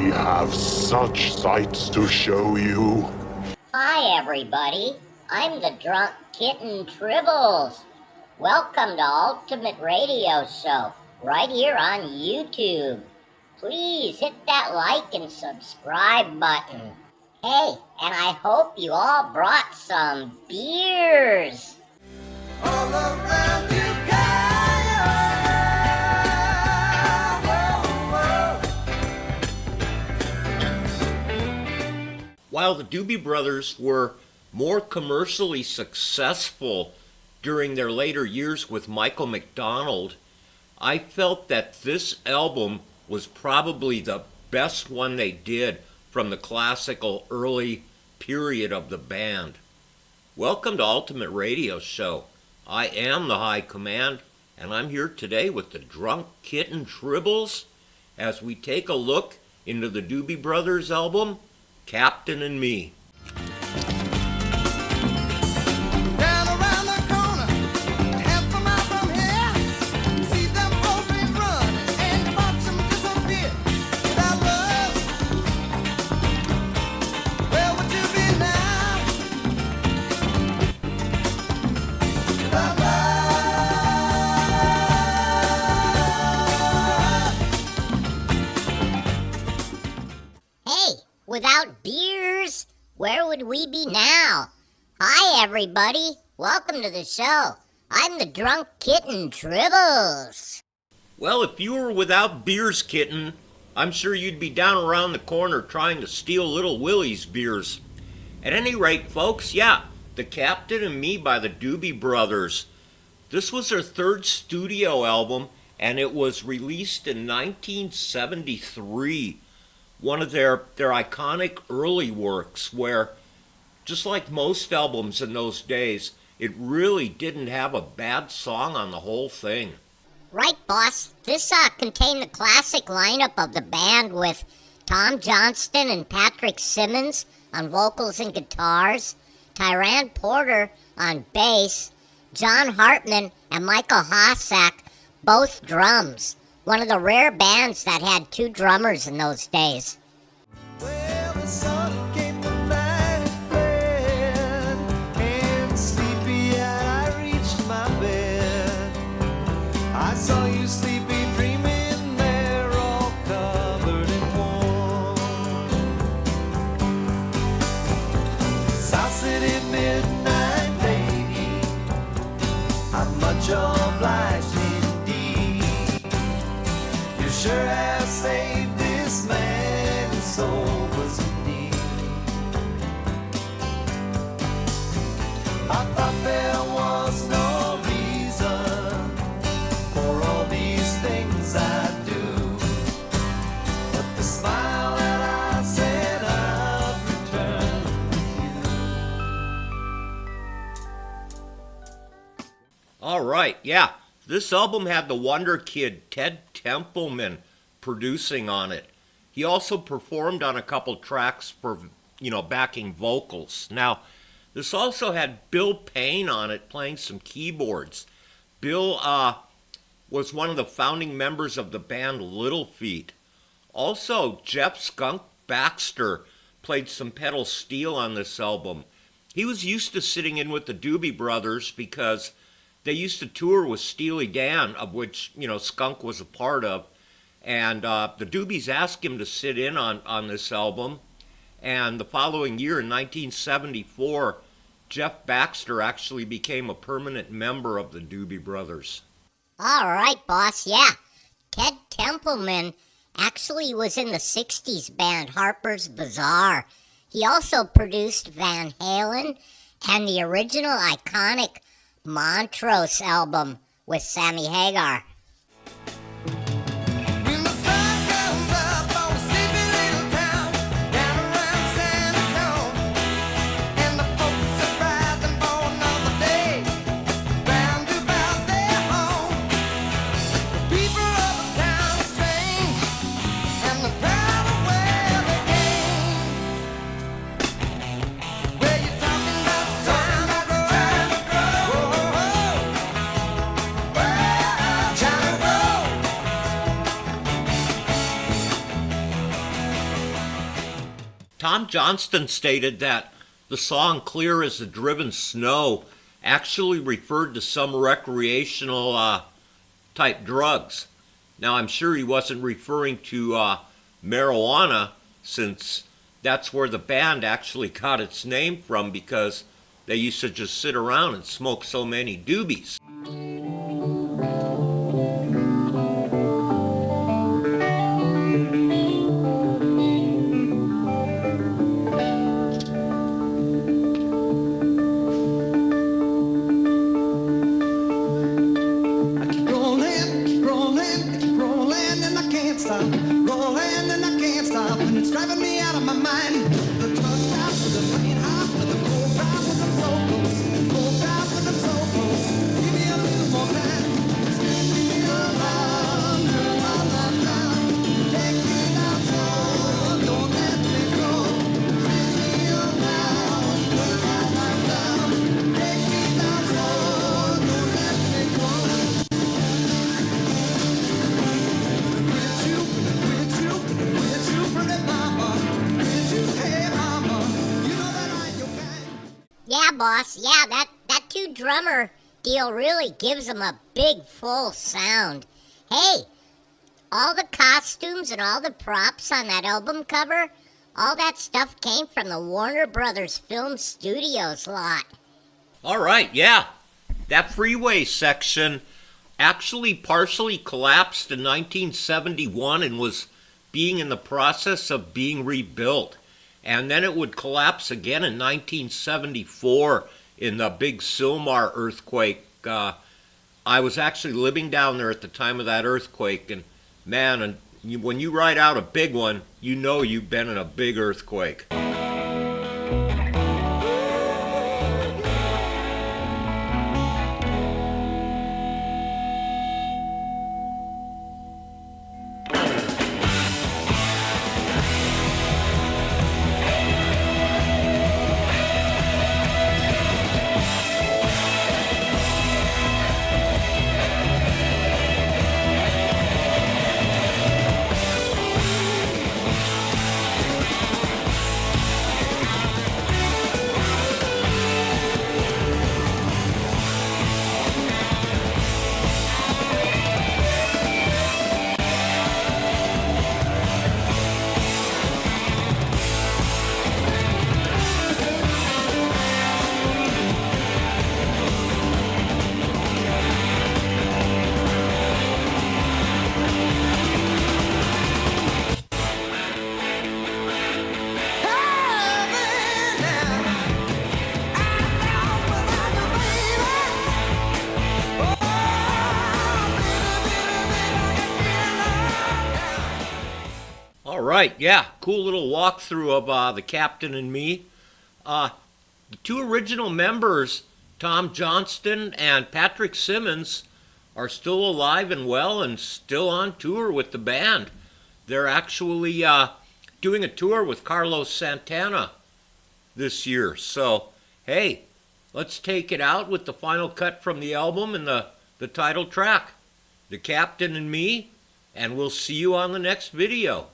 We have such sights to show you. Hi, everybody. I'm the drunk kitten Tribbles. Welcome to Ultimate Radio Show, right here on YouTube. Please hit that like and subscribe button. Hey, and I hope you all brought some beers. All around you, While the Doobie Brothers were more commercially successful during their later years with Michael McDonald, I felt that this album was probably the best one they did from the classical early period of the band. Welcome to Ultimate Radio Show. I am the High Command, and I'm here today with the Drunk Kitten Tribbles as we take a look into the Doobie Brothers album, Captain and Me. down around the corner, half a mile from here, see them both run and watch them disappear. Without love, where would you be now? Without love. Hey, without beers, where would we be now? Hi, everybody. Welcome to the show. I'm the drunk kitten Tribbles. Well, if you were without beers, Kitten, I'm sure you'd be down around the corner trying to steal Little Willie's beers. At any rate, folks, yeah, The Captain and Me by the Doobie Brothers. This was their third studio album, and it was released in 1973. One of their iconic early works where, just like most albums in those days, it really didn't have a bad song on the whole thing. Right, boss. This contained the classic lineup of the band with Tom Johnston and Patrick Simmons on vocals and guitars, Tyran Porter on bass, John Hartman and Michael Hossack, both drums. One of the rare bands that had two drummers in those days. Well, the sun came, the night fled, and sleepy-eyed I reached my bed. I saw you sleepy, dreaming there, all covered in warm. South City midnight lady, I'm much obliged indeed. You sure have saved this man whose soul was in need. I thought there was no reason for all these things I do, but the smile that I said I'd return with you. All right, yeah, this album had the Wonder Kid Ted Templeman producing on it. He also performed on a couple tracks for, backing vocals. Now, this also had Bill Payne on it playing some keyboards. Bill was one of the founding members of the band Little Feat. Also, Jeff Skunk Baxter played some pedal steel on this album. He was used to sitting in with the Doobie Brothers because they used to tour with Steely Dan, of which, Skunk was a part of. And the Doobies asked him to sit in on this album. And the following year, in 1974, Jeff Baxter actually became a permanent member of the Doobie Brothers. All right, boss, yeah. Ted Templeman actually was in the 60s band Harper's Bazaar. He also produced Van Halen and the original iconic Montrose album with Sammy Hagar. When the sun comes up on a sleepy little town down around San Antonio, and the folks are rising for another day, round about their home. The people of the town are strange, and they're proud of where they came. Where you talking about the time I grow? Whoa, whoa, whoa. Johnston stated that the song Clear as the Driven Snow actually referred to some recreational type drugs. Now, I'm sure he wasn't referring to marijuana, since that's where the band actually got its name from, because they used to just sit around and smoke so many doobies. Rolling, rolling, rolling, and I can't stop. Rolling, and I can't stop. And it's driving me out of my mind. The truck stops with the rain hot, with the cold drive when I'm so close. Cold drive when I'm so close. Give me a little more time. Spin me around, around, around. Take me down slow, don't let me go. Spin me around, around, around. Take me down slow, don't let me go. Yeah, boss. Yeah, that two drummer deal really gives them a big full sound. Hey, all the costumes and all the props on that album cover, all that stuff came from the Warner Brothers Film Studios lot. All right, yeah. That freeway section actually partially collapsed in 1971 and was being in the process of being rebuilt. And then it would collapse again in 1974 in the big Sylmar earthquake. I was actually living down there at the time of that earthquake, and man, when you ride out a big one, you know you've been in a big earthquake. All right, yeah, cool little walkthrough of the Captain and Me. The two original members, Tom Johnston and Patrick Simmons, are still alive and well and still on tour with the band. They're actually doing a tour with Carlos Santana this year. So, hey, let's take it out with the final cut from the album and the title track, The Captain and Me, and we'll see you on the next video.